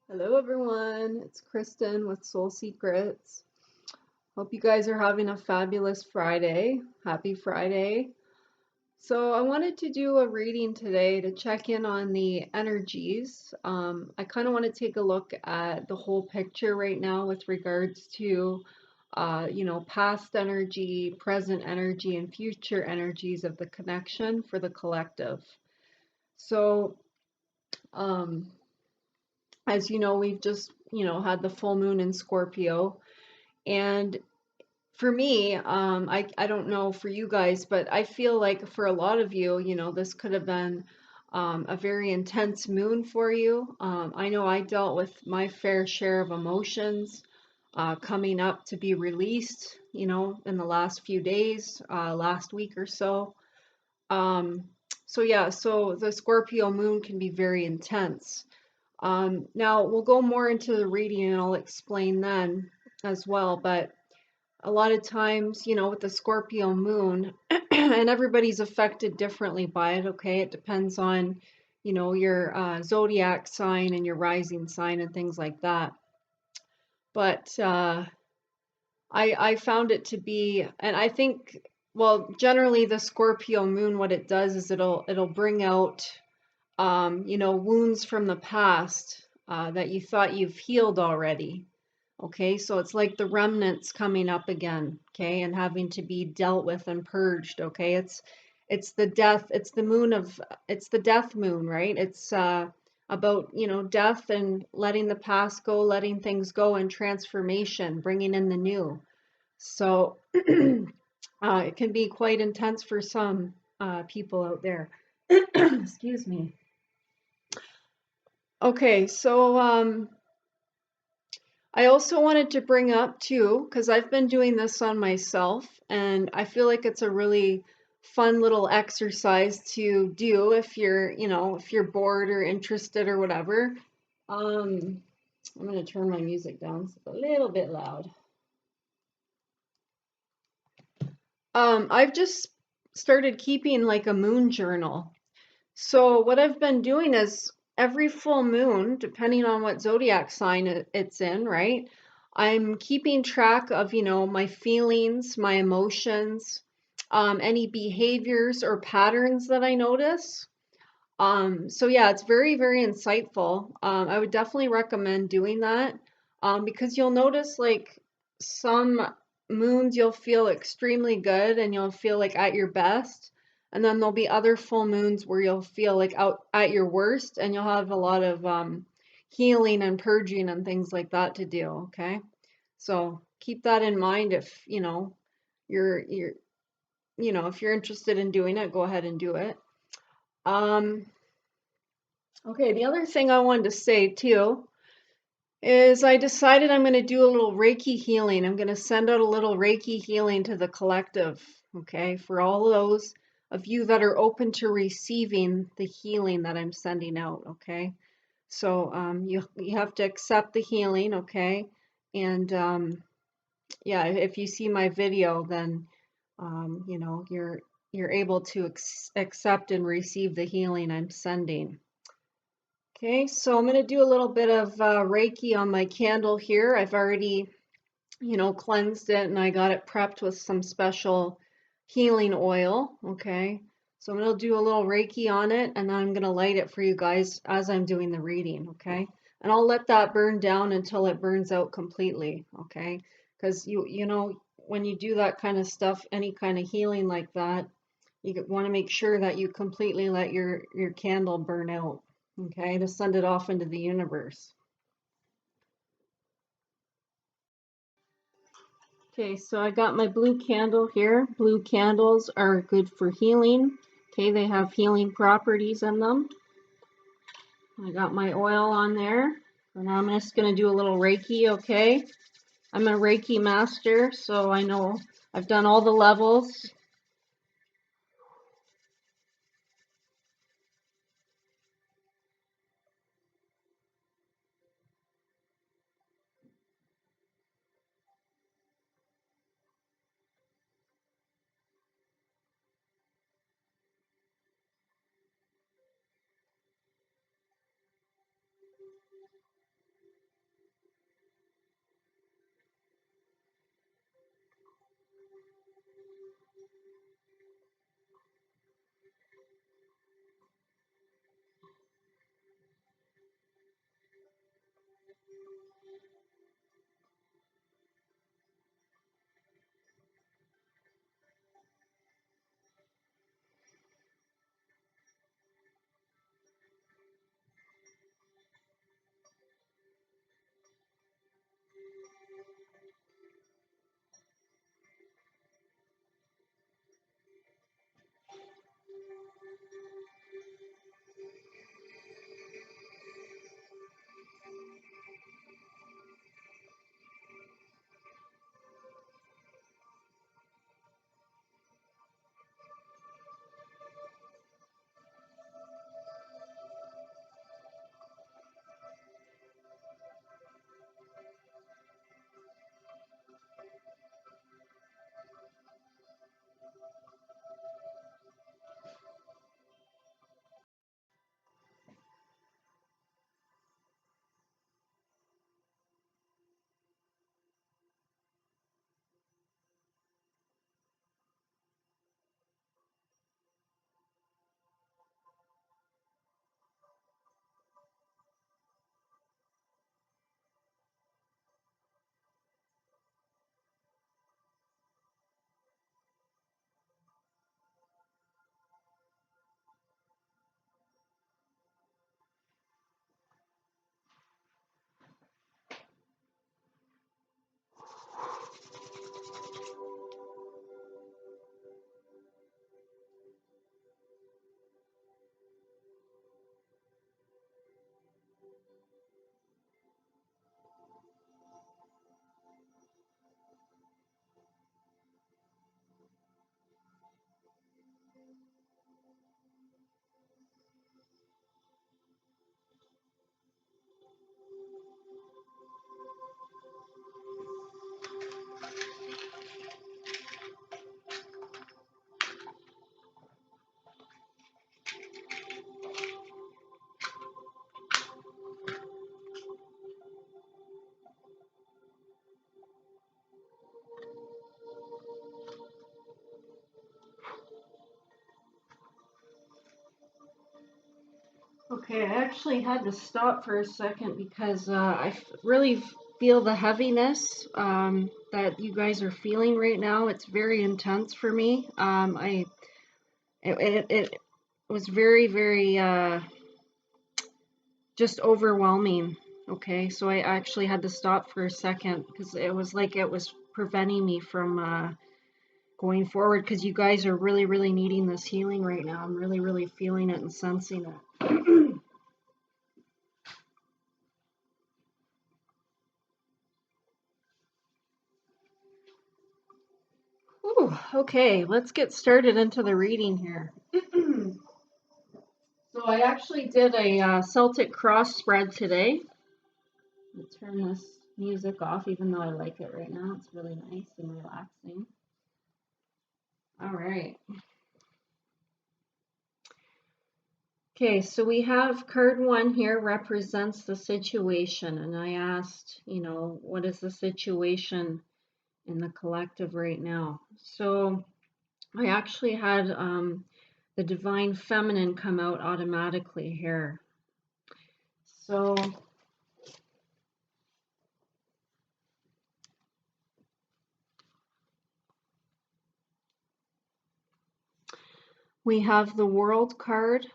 Hello everyone, it's Kristen with Soul Secrets. Hope you guys are having a fabulous Friday. Happy Friday. So I wanted to do a reading today to check in on the energies. I kind of want to take a look at the whole picture right now with regards to, past energy, present energy, and future energies of the connection for the collective. So, um, as you know, we've just, had the full moon in Scorpio. And for me, I don't know for you guys, but I feel like for a lot of you, this could have been a very intense moon for you. I know I dealt with my fair share of emotions coming up to be released, in the last few days, last week or so. Um, so the Scorpio moon can be very intense. Now we'll go more into the reading and I'll explain then as well, but a lot of times, with the Scorpio moon, and everybody's affected differently by it, okay? It depends on, your zodiac sign and your rising sign and things like that. But I found it to be, and I think, well, generally the Scorpio moon, what it does is it'll bring out, wounds from the past that you thought you've healed already. Okay, so it's like the remnants coming up again, okay, and having to be dealt with and purged, okay? It's the death, it's the death moon, right? It's about, death and letting the past go, letting things go and transformation, bringing in the new. So it can be quite intense for some people out there. Excuse me. Okay, so I also wanted to bring up too, because I've been doing this on myself, and I feel like it's a really fun little exercise to do if you're bored or interested or whatever. I'm gonna turn my music down. It's a little bit loud. I've just started keeping like a moon journal. So what I've been doing is every full moon, depending on what zodiac sign it's in, right? I'm keeping track of, my feelings, my emotions, any behaviors or patterns that I notice. So yeah, it's very, very insightful. I would definitely recommend doing that, because you'll notice like some moons you'll feel extremely good and you'll feel like at your best. And then there'll be other full moons where you'll feel like out at your worst and you'll have a lot of healing and purging and things like that to do, okay? So keep that in mind if, you're if you're interested in doing it, go ahead and do it. Um, Okay, the other thing I wanted to say too is I decided I'm going to do a little Reiki healing. I'm going to send out a little Reiki healing to the collective, okay, for all those of you that are open to receiving the healing that I'm sending out, okay? So you have to accept the healing, okay? And yeah, if you see my video, then you're able to accept and receive the healing I'm sending. Okay, so I'm going to do a little bit of Reiki on my candle here. I've already, cleansed it and I got it prepped with some special healing oil. Okay, so I'm going to do a little Reiki on it and then I'm going to light it for you guys as I'm doing the reading. Okay, and I'll let that burn down until it burns out completely. Okay, because when you do that kind of stuff, any kind of healing like that, you want to make sure that you completely let your candle burn out. Okay, to send it off into the universe. Okay, so I got my blue candle here. Blue candles are good for healing. Okay, they have healing properties in them. I got my oil on there. And I'm just going to do a little Reiki, okay? I'm a Reiki master, so I know I've done all the levels. Okay, I actually had to stop for a second because really feel the heaviness that you guys are feeling right now. It's very intense for me. It was very, very just overwhelming. Okay, so I actually had to stop for a second because it was like it was preventing me from going forward because you guys are really, really needing this healing right now. I'm really, really feeling it and sensing it. Ooh, okay, let's get started into the reading here. So I actually did a Celtic cross spread today. I'll turn this music off even though I like it right now. It's really nice and relaxing. All right. Okay, so we have card 1 here represents the situation. And I asked, what is the situation in the collective right now? So I actually had the Divine Feminine come out automatically here. So we have the World card,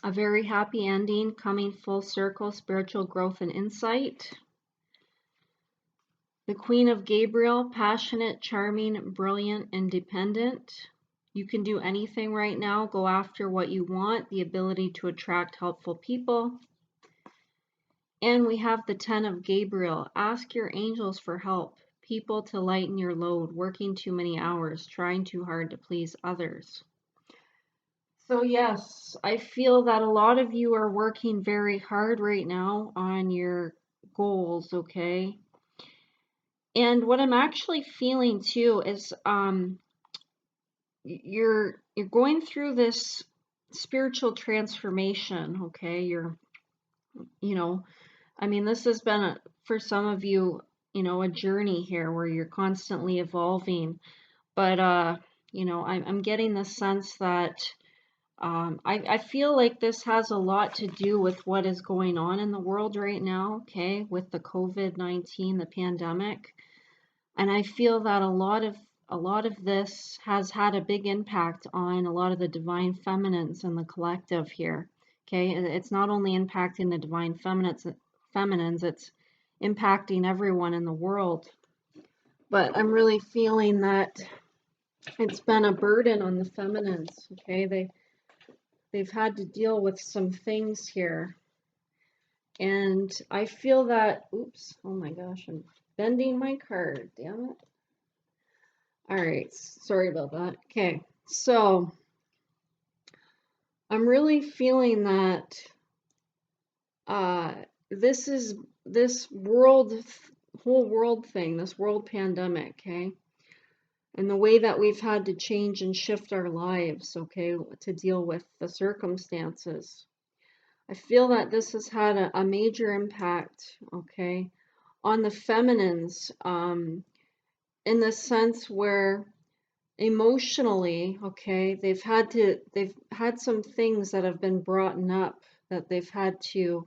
a very happy ending, coming full circle, spiritual growth and insight. The Queen of Gabriel, passionate, charming, brilliant, independent. You can do anything right now. Go after what you want, the ability to attract helpful people. And we have the 10 of Gabriel. Ask your angels for help. People to lighten your load, working too many hours, trying too hard to please others. So yes, I feel that a lot of you are working very hard right now on your goals, okay? And what I'm actually feeling too is you're going through this spiritual transformation, okay? This has been for some of you, a journey here where you're constantly evolving. But I'm getting the sense that I feel like this has a lot to do with what is going on in the world right now, okay, with the COVID-19, the pandemic. And I feel that a lot of this has had a big impact on a lot of the divine feminines and the collective here. Okay, it's not only impacting the divine feminines, it's impacting everyone in the world. But I'm really feeling that it's been a burden on the feminines. Okay, they've had to deal with some things here. And I feel that, oops, oh my gosh, I'm bending my card, damn it. All right, sorry about that. Okay, so I'm really feeling that uh, this whole world thing, this world pandemic, okay, and the way that we've had to change and shift our lives, okay, to deal with the circumstances. I feel that this has had a major impact, okay, on the feminines, in the sense where emotionally, okay, they've had some things that have been brought up that they've had to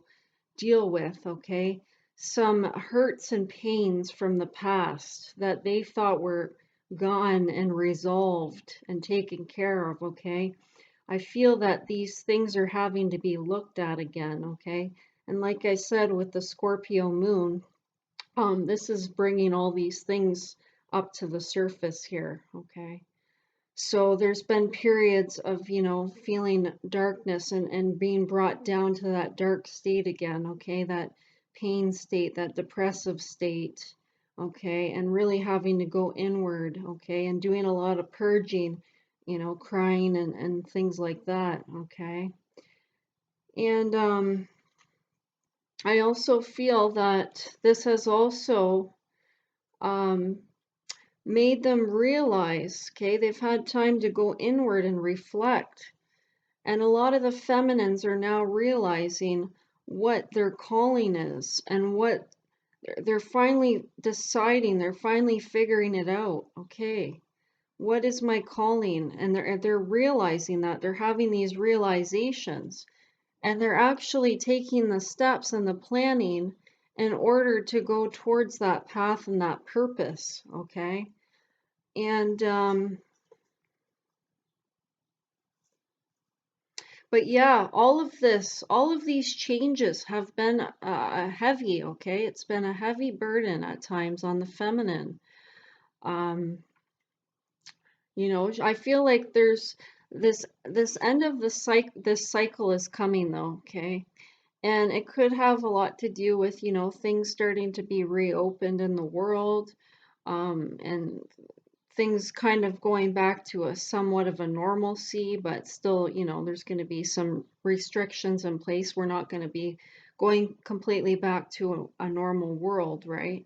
deal with, okay, some hurts and pains from the past that they thought were gone and resolved and taken care of, okay. I feel that these things are having to be looked at again, okay. And like I said, with the Scorpio moon, this is bringing all these things up to the surface here, okay. So there's been periods of, feeling darkness and being brought down to that dark state again, okay, that pain state, that depressive state, okay, and really having to go inward, okay, and doing a lot of purging, crying and things like that, okay. And I also feel that this has also um, made them realize, okay, they've had time to go inward and reflect. And a lot of the feminines are now realizing what their calling is and what they're finally deciding, they're finally figuring it out. Okay, what is my calling? And they're realizing that they're having these realizations and they're actually taking the steps and the planning in order to go towards that path and that purpose. Okay. And but yeah, all of these changes have been heavy, okay? It's been a heavy burden at times on the feminine. Um, I feel like there's this end of this cycle is coming though, okay? And it could have a lot to do with, things starting to be reopened in the world, and things kind of going back to a somewhat of a normalcy, but still, there's going to be some restrictions in place. We're not going to be going completely back to a normal world, right?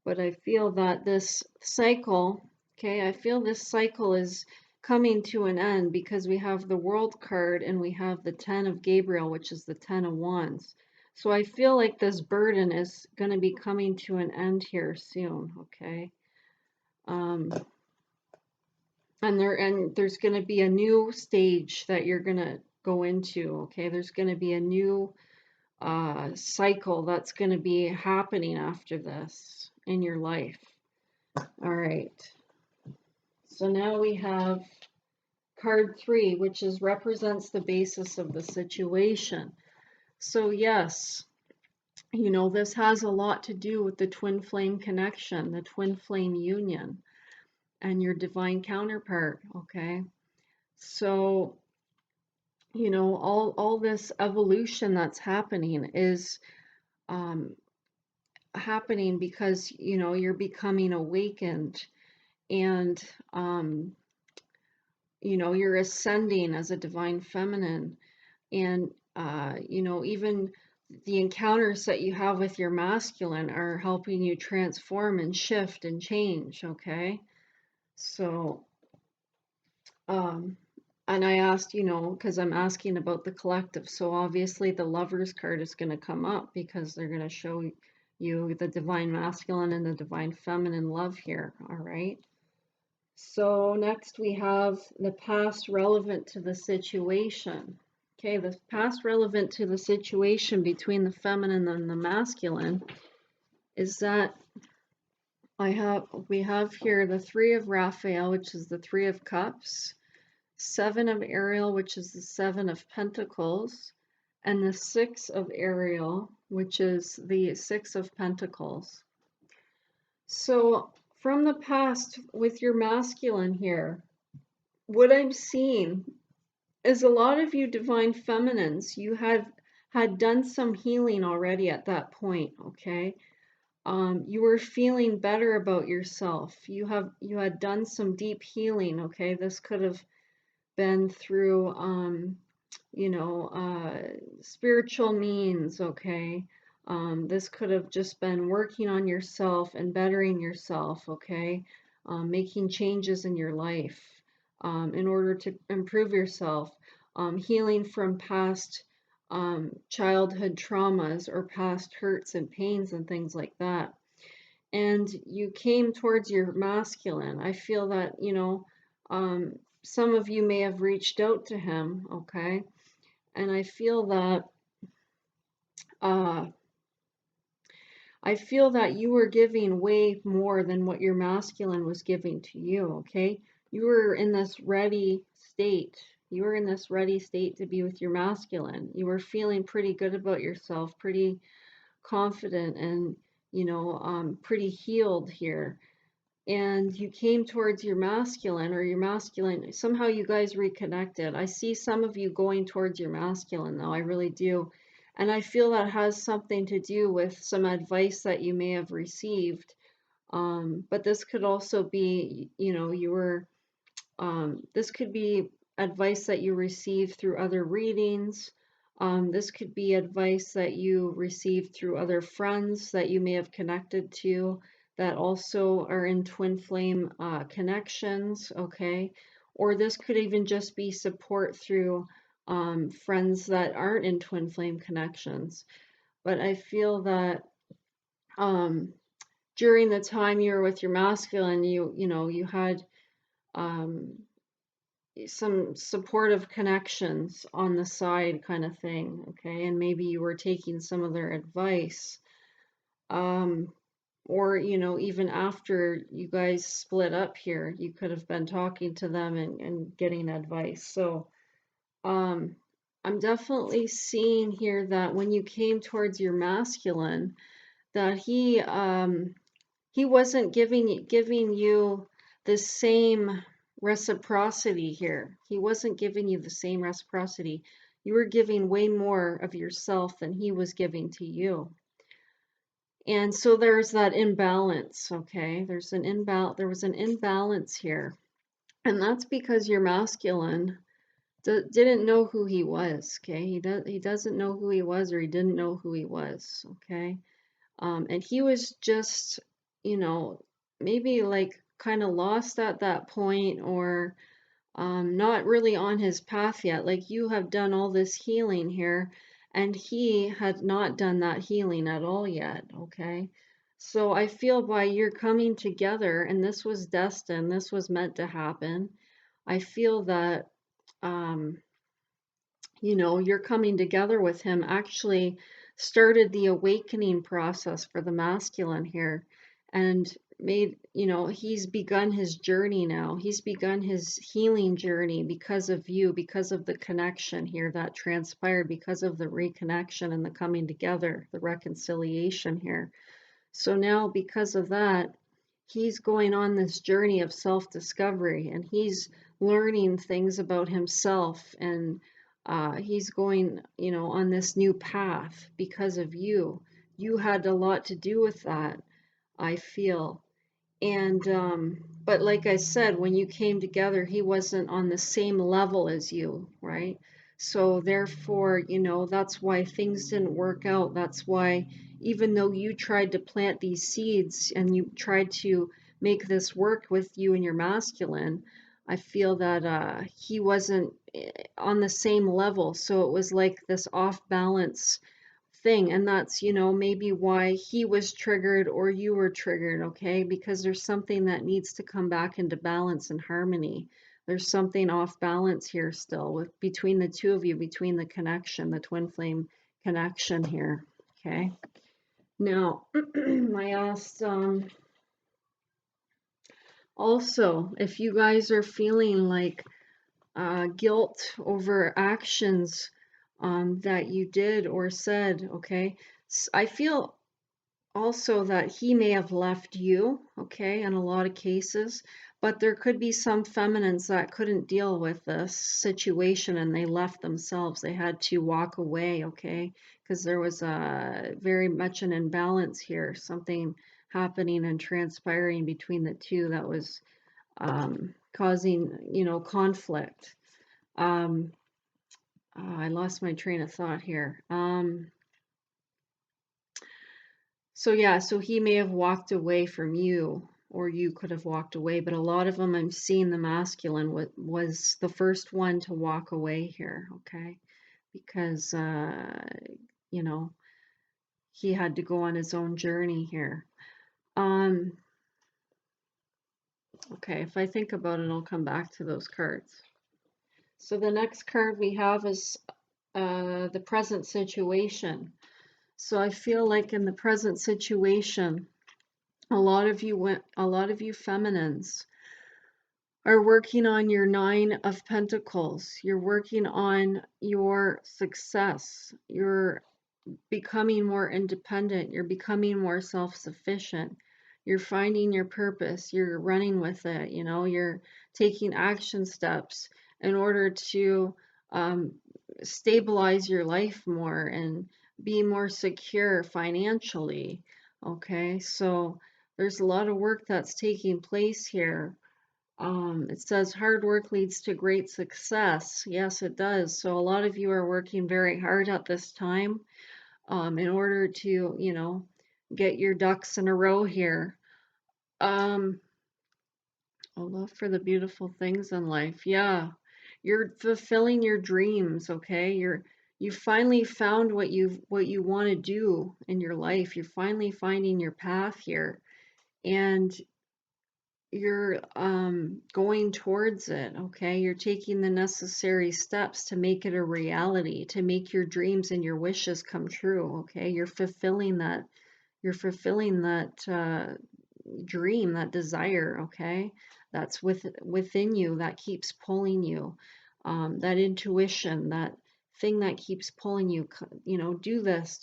But I feel that this cycle, okay, I feel this cycle is coming to an end because we have the World card and we have the Ten of Gabriel, which is the Ten of Wands. So I feel like this burden is going to be coming to an end here soon, okay? Um, and there's going to be a new stage that you're going to go into, okay? There's going to be a new cycle that's going to be happening after this in your life. All right. So now we have card 3, which represents the basis of the situation. So yes, this has a lot to do with the twin flame connection, the twin flame union, and your divine counterpart, okay? So all this evolution that's happening is um, happening because you're becoming awakened, and you're ascending as a divine feminine, and even the encounters that you have with your masculine are helping you transform and shift and change, okay? So um and I asked, because I'm asking about the collective. So obviously the Lovers card is going to come up because they're going to show you the divine masculine and the divine feminine love here. All right. So next we have the past relevant to the situation. Okay, the past relevant to the situation between the feminine and the masculine is that we have here the Three of Raphael, which is the Three of Cups, Seven of Ariel, which is the Seven of Pentacles, and the Six of Ariel, which is the Six of Pentacles. So from the past with your masculine here, what I'm seeing is a lot of you divine feminines, you had done some healing already at that point, okay? You were feeling better about yourself. You had done some deep healing, okay? This could have been through spiritual means, okay? This could have just been working on yourself and bettering yourself, okay? Making changes in your life in order to improve yourself, healing from past childhood traumas or past hurts and pains and things like that. And you came towards your masculine. I feel that, some of you may have reached out to him, okay? And uh, I feel that you were giving way more than what your masculine was giving to you, okay? You were in this ready state. You were in this ready state to be with your masculine. You were feeling pretty good about yourself, pretty confident and, pretty healed here. And you came towards your masculine, or your masculine, somehow you guys reconnected. I see some of you going towards your masculine, though, I really do. And I feel that has something to do with some advice that you may have received. But this could also be, this could be advice that you received through other readings. This could be advice that you received through other friends that you may have connected to that also are in twin flame connections, okay? Or this could even just be support through friends that aren't in twin flame connections. But I feel that during the time you were with your masculine, you had um, some supportive connections on the side kind of thing, okay? And maybe you were taking some of their advice. Or, even after you guys split up here, you could have been talking to them and getting advice. So, I'm definitely seeing here that when you came towards your masculine, that he wasn't giving you the same reciprocity here. He wasn't giving you the same reciprocity. You were giving way more of yourself than he was giving to you. And so there's that imbalance, okay? There was an imbalance here. And that's because your masculine didn't know who he was, okay? He doesn't know who he was, or he didn't know who he was, okay? And he was just, maybe like kind of lost at that point, or not really on his path yet. Like, you have done all this healing here, and he had not done that healing at all yet, okay? So I feel by you're coming together, and this was destined, this was meant to happen. I feel that, um, you're coming together with him actually started the awakening process for the masculine here, and made, he's begun his journey now. He's begun his healing journey because of you, because of the connection here that transpired, because of the reconnection and the coming together, the reconciliation here. So now, because of that, he's going on this journey of self-discovery, and he's learning things about himself, and he's going, on this new path because of you. You had a lot to do with that, I feel. And but like I said, when you came together, he wasn't on the same level as you, right? So therefore, that's why things didn't work out. That's why, even though you tried to plant these seeds and you tried to make this work with you and your masculine, I feel that he wasn't on the same level. So it was like this off balance thing. And that's, you know, maybe why he was triggered or you were triggered, okay? Because there's something that needs to come back into balance and harmony. There's something off balance here still with between the two of you, between the connection, the twin flame connection here, okay? Now, I asked, also, if you guys are feeling like guilt over actions that you did or said, okay? I feel also that he may have left you, okay, in a lot of cases, but there could be some feminines that couldn't deal with this situation and they left themselves. They had to walk away, okay, because there was very much an imbalance here, something happening and transpiring between the two that was causing, you know, conflict. I lost my train of thought here. So yeah, so he may have walked away from you, or you could have walked away, but a lot of them I'm seeing the masculine was the first one to walk away here, okay? Because, you know, he had to go on his own journey here. Okay, if I think about it, I'll come back to those cards. So the next card we have is the present situation. So I feel like in the present situation, a lot of you feminines are working on your 9 of Pentacles. You're working on your success. You're becoming more independent. You're becoming more self-sufficient. You're finding your purpose. You're running with it. You know, you're taking action steps in order to um, stabilize your life more and be more secure financially. Okay, so there's a lot of work that's taking place here. It says hard work leads to great success. Yes, it does. So a lot of you are working very hard at this time in order to, you know, get your ducks in a row here. A love for the beautiful things in life. Yeah, you're fulfilling your dreams. Okay, you finally found what you want to do in your life. You're finally finding your path here, and you're going towards it. Okay, you're taking the necessary steps to make it a reality, to make your dreams and your wishes come true. Okay, you're fulfilling that. You're fulfilling that dream, that desire, okay? That's within you, that keeps pulling you. That intuition, that thing that keeps pulling you, you know, do this,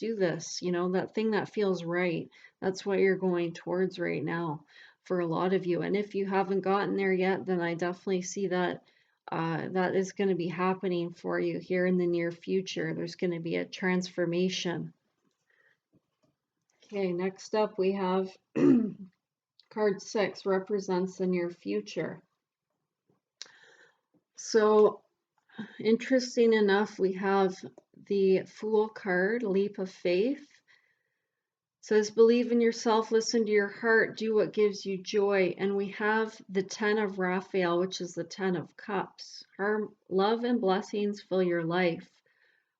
you know, that thing that feels right. That's what you're going towards right now for a lot of you. And if you haven't gotten there yet, then I definitely see that that is going to be happening for you here in the near future. There's going to be a transformation. Okay, next up we have card 6 represents the near future. So interesting enough, we have the Fool card, leap of faith. It says, believe in yourself, listen to your heart, do what gives you joy. And we have the 10 of Raphael, which is the 10 of Cups. Love and blessings fill your life.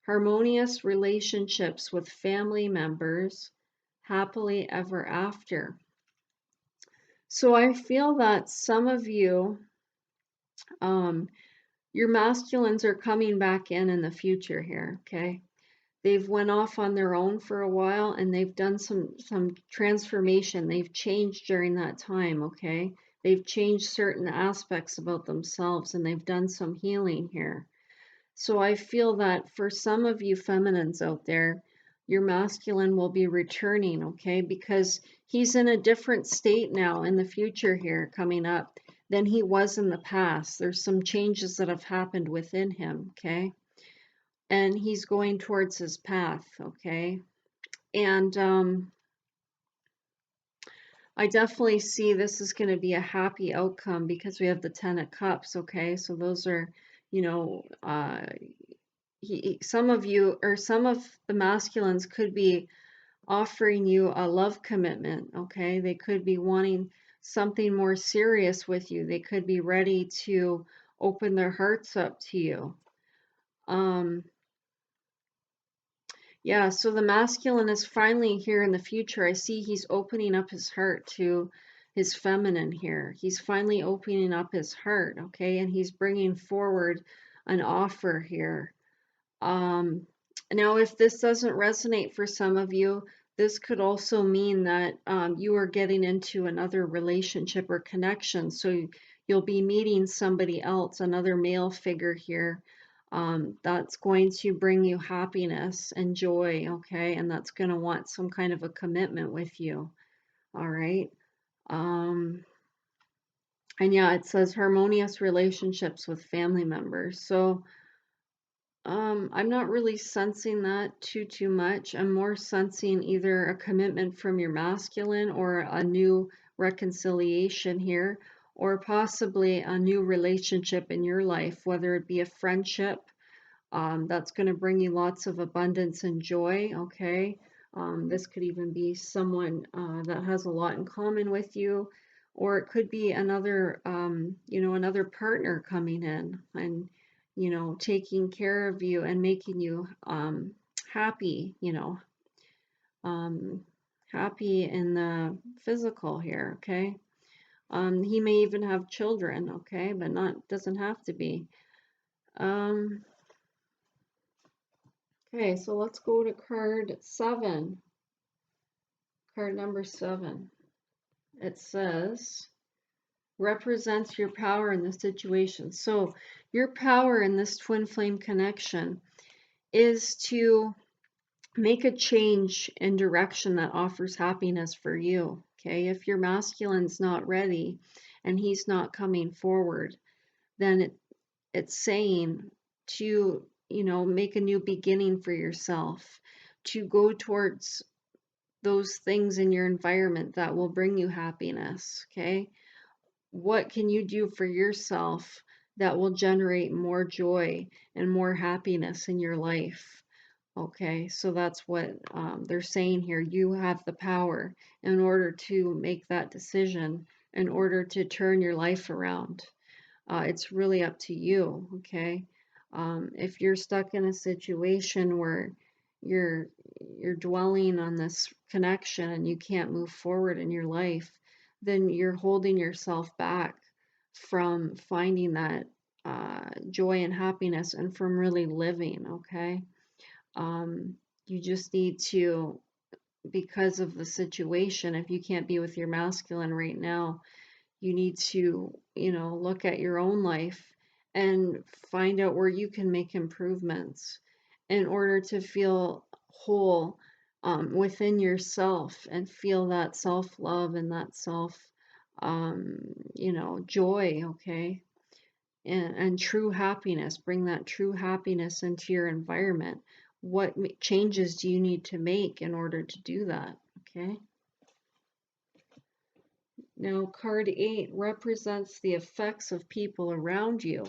Harmonious relationships with family members, happily ever after. So I feel that some of you, your masculines are coming back in the future here, okay? They've went off on their own for a while and they've done some transformation. They've changed during that time, okay? They've changed certain aspects about themselves and they've done some healing here. So I feel that for some of you feminines out there, your masculine will be returning, okay? Because he's in a different state now in the future here coming up than he was in the past. There's some changes that have happened within him, okay? And he's going towards his path, okay? And I definitely see this is going to be a happy outcome because we have the 10 of Cups, okay? So those are, you know, some of you or some of the masculines could be offering you a love commitment, okay? They could be wanting something more serious with you. They could be ready to open their hearts up to you. Yeah, so the masculine is finally here in the future. I see he's opening up his heart to his feminine here. He's finally opening up his heart, okay? And he's bringing forward an offer here. Um, Now, if this doesn't resonate for some of you, this could also mean that you are getting into another relationship or connection. So you'll be meeting somebody else, another male figure here, that's going to bring you happiness and joy, okay? And that's going to want some kind of a commitment with you, all right? Um, and yeah, it says harmonious relationships with family members. So, I'm not really sensing that too much. I'm more sensing either a commitment from your masculine or a new reconciliation here, or possibly a new relationship in your life, whether it be a friendship that's going to bring you lots of abundance and joy, okay? This could even be someone that has a lot in common with you, or it could be another, another partner coming in and, taking care of you and making you happy, um, happy in the physical here, okay? He may even have children, okay, but not doesn't have to be. Um, Okay, so let's go to card 7. Card number 7. It says, represents your power in the situation. So your power in this twin flame connection is to make a change in direction that offers happiness for you. Okay, if your masculine's not ready and he's not coming forward, then it's saying to, make a new beginning for yourself, to go towards those things in your environment that will bring you happiness, okay? What can you do for yourself that will generate more joy and more happiness in your life? Okay, so that's what they're saying here. You have the power in order to make that decision, in order to turn your life around. It's really up to you, okay? If you're stuck in a situation where you're you're dwelling on this connection and you can't move forward in your life, then you're holding yourself back from finding that joy and happiness and from really living, okay? You just need to, because of the situation, if you can't be with your masculine right now, you need to, look at your own life and find out where you can make improvements in order to feel whole within yourself and feel that self-love and that self, um, joy, okay? And true happiness. Bring that true happiness into your environment. What changes do you need to make in order to do that, okay? Now, card 8 represents the effects of people around you.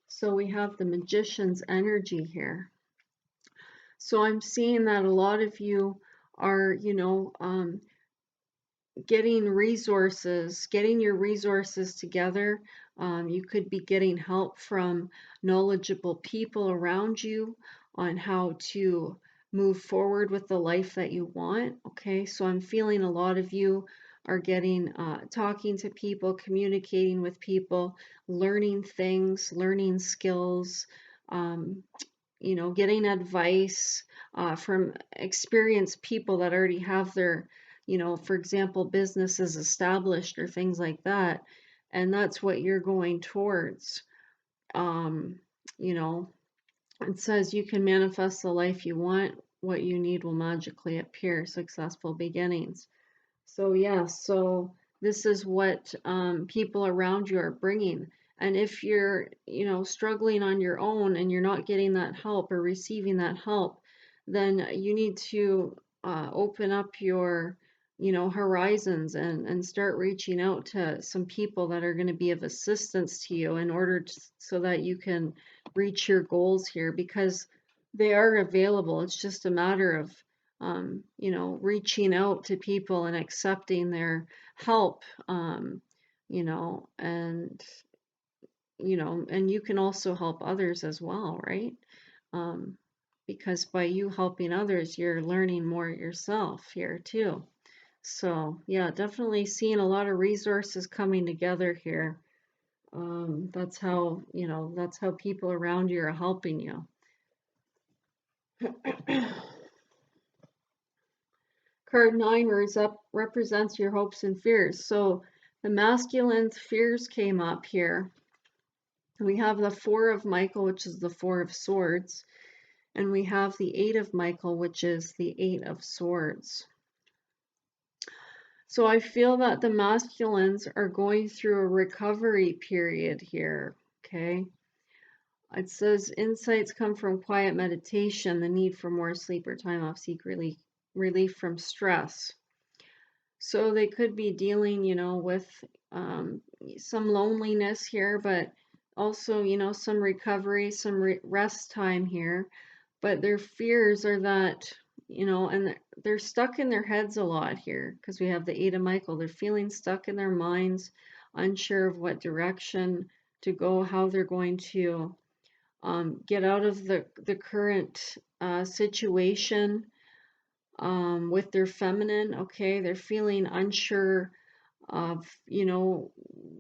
So we have the magician's energy here. So I'm seeing that a lot of you are, getting resources, getting your resources together. You could be getting help from knowledgeable people around you on how to move forward with the life that you want. Okay, so I'm feeling a lot of you are getting, talking to people, communicating with people, learning things, learning skills, um, getting advice from experienced people that already have their, for example, businesses established or things like that. And that's what you're going towards. Um, you know, it says you can manifest the life you want. What you need will magically appear. Successful beginnings. So yes, so this is what people around you are bringing. And if you're, struggling on your own and you're not getting that help or receiving that help, then you need to open up your, horizons and start reaching out to some people that are going to be of assistance to you in order to, so that you can reach your goals here because they are available. It's just a matter of reaching out to people and accepting their help, and, and you can also help others as well, right? Um, because by you helping others, you're learning more yourself here too. So yeah, definitely seeing a lot of resources coming together here. That's how, that's how people around you are helping you. Card 9 represents your hopes and fears. So the masculine's fears came up here. We have the 4 of Michael, which is the 4 of Swords. And we have the 8 of Michael, which is the 8 of Swords. So I feel that the masculines are going through a recovery period here, okay? It says insights come from quiet meditation, the need for more sleep or time off, seek relief from stress. So they could be dealing, with some loneliness here, but also, some recovery, some rest time here. But their fears are that, and they're stuck in their heads a lot here because we have the 8 of Michael. They're feeling stuck in their minds, unsure of what direction to go, how they're going to get out of the current situation with their feminine. Okay, they're feeling unsure of,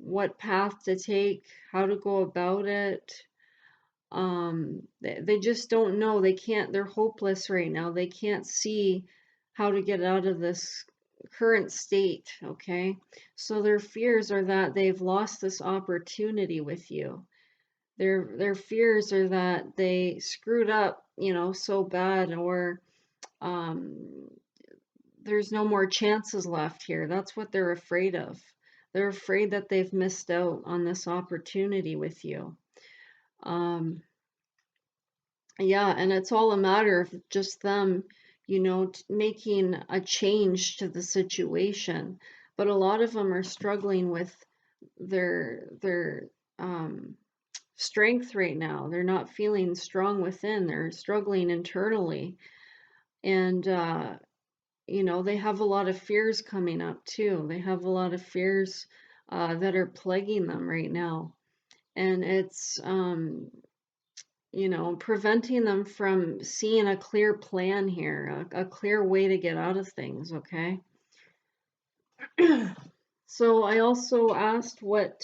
what path to take, how to go about it. They just don't know. They're hopeless right now. They can't see how to get out of this current state. Okay, so their fears are that they've lost this opportunity with you. Their fears are that they screwed up, so bad, or um, there's no more chances left here. That's what they're afraid of. They're afraid that they've missed out on this opportunity with you. Yeah, and it's all a matter of just them, making a change to the situation. But a lot of them are struggling with their strength right now. They're not feeling strong within. They're struggling internally, and they have a lot of fears coming up too. They have a lot of fears that are plaguing them right now, and it's preventing them from seeing a clear plan here, a clear way to get out of things, okay? So I also asked what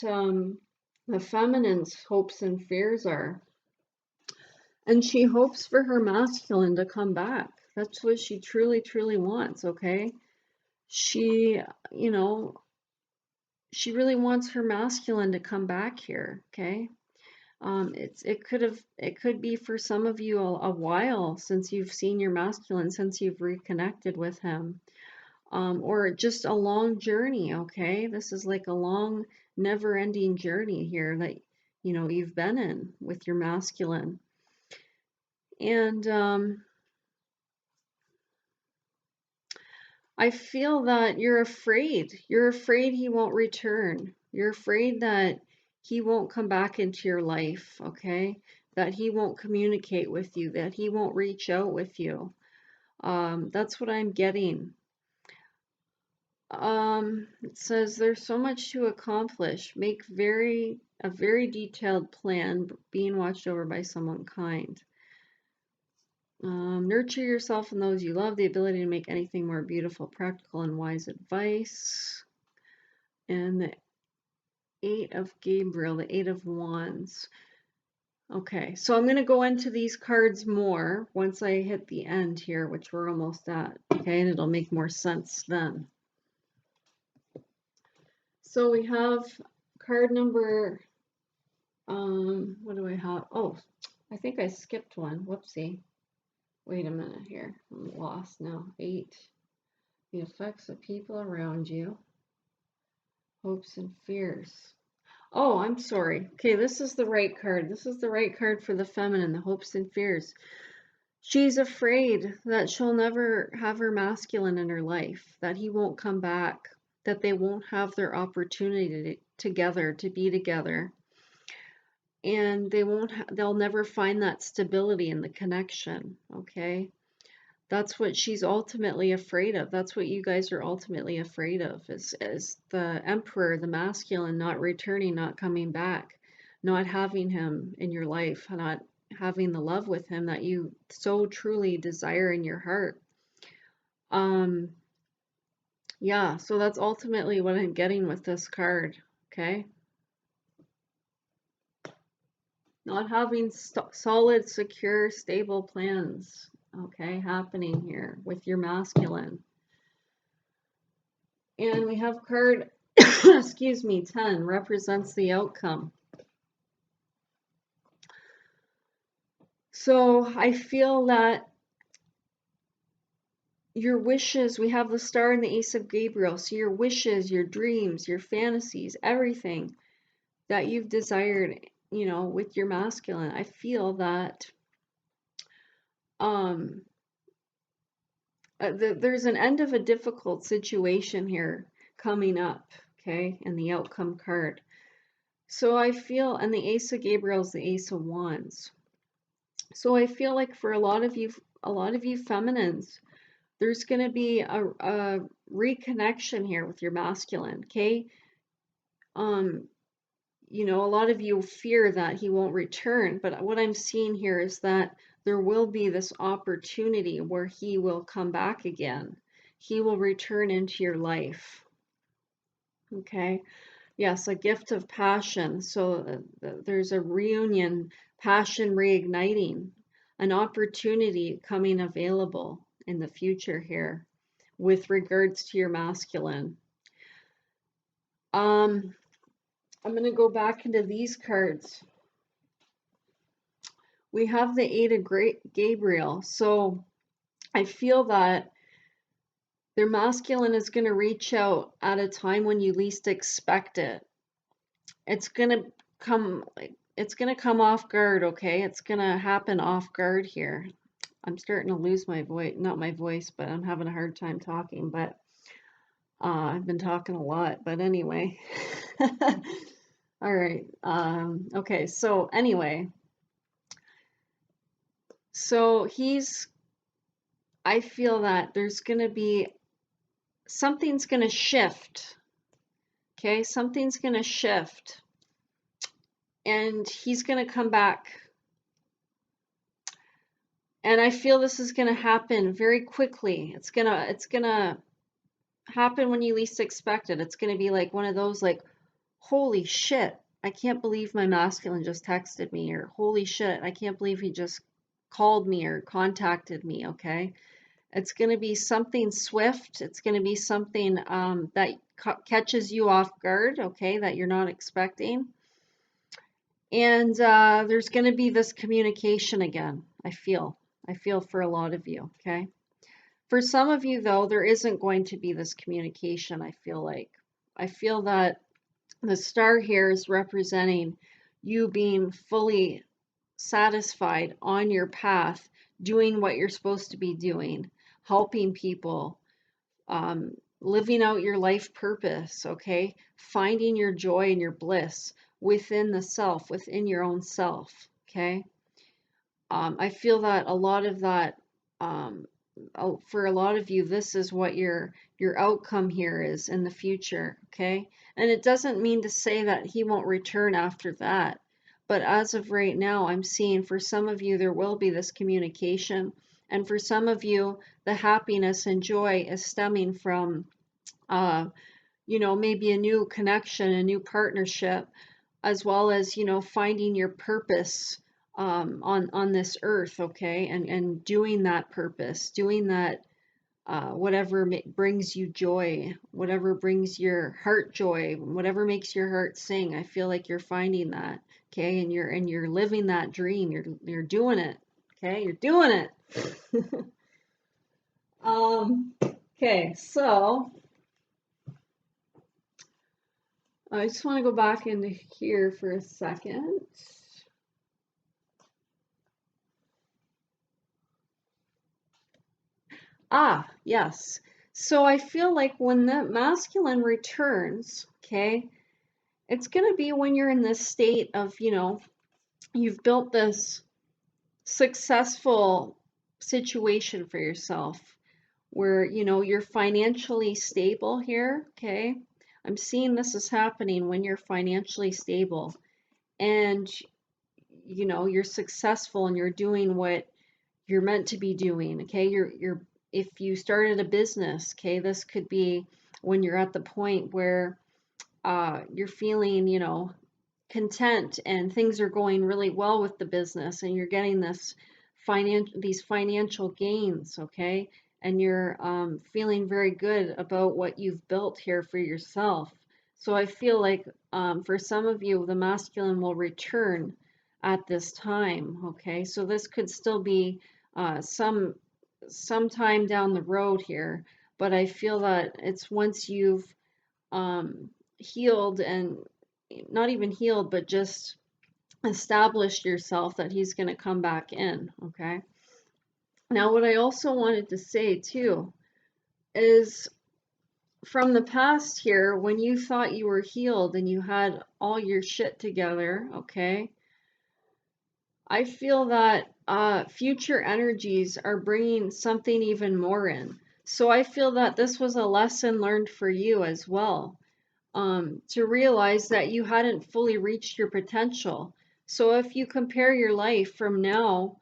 the feminine's hopes and fears are. And she hopes for her masculine to come back. That's what she truly, truly wants, okay? She, you know, she really wants her masculine to come back here, okay? It could be for some of you a while since you've seen your masculine, since you've reconnected with him, or just a long journey. Okay, this is like a long, never-ending journey here that you've been in with your masculine, and I feel that you're afraid. You're afraid he won't return. You're afraid that he won't come back into your life, okay? That he won't communicate with you, that he won't reach out with you. That's what I'm getting. It says there's so much to accomplish. Make a very detailed plan, being watched over by someone kind. Nurture yourself and those you love, the ability to make anything more beautiful, practical, and wise advice. And the 8 of Gabriel, the 8 of Wands. Okay, so I'm going to go into these cards more once I hit the end here, which we're almost at. Okay, and it'll make more sense then. So we have card number, what do I have? Oh, I think I skipped one. Whoopsie. Wait a minute here. I'm lost now. 8. The effects of people around you. Hopes and fears. Oh, I'm sorry. Okay, this is the right card. This is the right card for the feminine, the hopes and fears. She's afraid that she'll never have her masculine in her life, that he won't come back, that they won't have their opportunity together, to be together. And they'll never find that stability in the connection, okay? That's what she's ultimately afraid of. That's what you guys are ultimately afraid of, is the emperor, the masculine, not returning, not coming back, not having him in your life, not having the love with him that you so truly desire in your heart. Yeah, so that's ultimately what I'm getting with this card, okay? Not having solid, secure, stable plans, okay, happening here with your masculine. And we have card, excuse me, 10 represents the outcome. So I feel that your wishes, we have the star and the ace of Gabriel. So your wishes, your dreams, your fantasies, everything that you've desired, you know, with your masculine, I feel that there's an end of a difficult situation here coming up, okay, in the outcome card. So I feel, and the ace of Gabriel is the ace of wands. So I feel like for a lot of you feminines, there's going to be a reconnection here with your masculine, okay? You know, a lot of you fear that he won't return, but what I'm seeing here is that there will be this opportunity where he will come back again. He will return into your life. Okay? Yes, a gift of passion. So there's a reunion, passion reigniting, an opportunity coming available in the future here with regards to your masculine. I'm going to go back into these cards. We have the Eight of Gabriel. So I feel that their masculine is going to reach out at a time when you least expect it. It's going to come off guard, okay? It's going to happen off guard here. I'm starting to lose my voice, not my voice, but I'm having a hard time talking, but I've been talking a lot, but anyway. All right. Okay, so anyway. So I feel that there's going to be, something's going to shift. Okay, something's going to shift. And he's going to come back. And I feel this is going to happen very quickly. It's going to happen when you least expect it. It's going to be like one of those like, holy shit, I can't believe my masculine just texted me, or holy shit, I can't believe he just called me or contacted me, okay? It's going to be something swift. It's going to be something that catches you off guard, okay, that you're not expecting. And there's going to be this communication again, I feel for a lot of you, okay? For some of you, though, there isn't going to be this communication, I feel like. I feel that the star here is representing you being fully satisfied on your path, doing what you're supposed to be doing, helping people, living out your life purpose, okay? Finding your joy and your bliss within the self, within your own self, okay? I feel that a lot of that, for a lot of you, this is what your outcome here is in the future, okay? And it doesn't mean to say that he won't return after that. But as of right now, I'm seeing for some of you, there will be this communication. And for some of you, the happiness and joy is stemming from, you know, maybe a new connection, a new partnership, as well as, you know, finding your purpose on this earth, okay, and doing that purpose, doing that, whatever brings you joy, whatever brings your heart joy, whatever makes your heart sing. I feel like you're finding that, okay, and you're living that dream. You're doing it, okay, you're doing it. Okay, so I just want to go back into here for a second. Ah, yes. So I feel like when the masculine returns, okay, it's going to be when you're in this state of, you know, you've built this successful situation for yourself where, you know, you're financially stable here, okay? I'm seeing this is happening when you're financially stable and you know, you're successful and you're doing what you're meant to be doing. Okay, if you started a business, okay, this could be when you're at the point where you're feeling, you know, content and things are going really well with the business and you're getting these financial gains, okay? And you're feeling very good about what you've built here for yourself. So I feel like for some of you, the masculine will return at this time, okay? So this could still be some time down the road here, but I feel that it's once you've healed and not even healed, but just established yourself that he's going to come back in. Okay. Now, what I also wanted to say too is from the past here, when you thought you were healed and you had all your shit together, okay, I feel that future energies are bringing something even more in. So I feel that this was a lesson learned for you as well. To realize that you hadn't fully reached your potential. So if you compare your life from now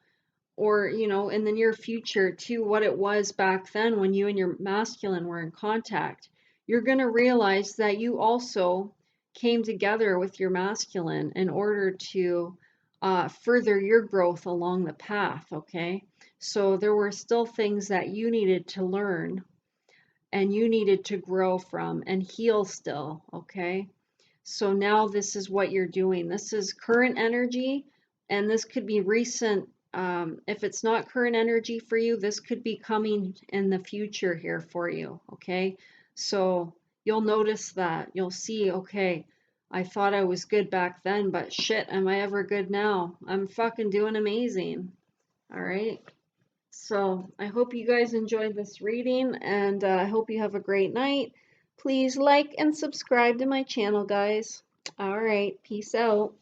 or, you know, in the near future to what it was back then when you and your masculine were in contact, you're going to realize that you also came together with your masculine in order to further your growth along the path, okay? So there were still things that you needed to learn and you needed to grow from and heal still, okay? So now this is what you're doing. This is current energy, and this could be recent. If it's not current energy for you, this could be coming in the future here for you, okay? So you'll notice that. You'll see, okay, I thought I was good back then, but shit, am I ever good now? I'm fucking doing amazing, all right? So I hope you guys enjoyed this reading and I hope you have a great night. Please like and subscribe to my channel, guys. All right, peace out.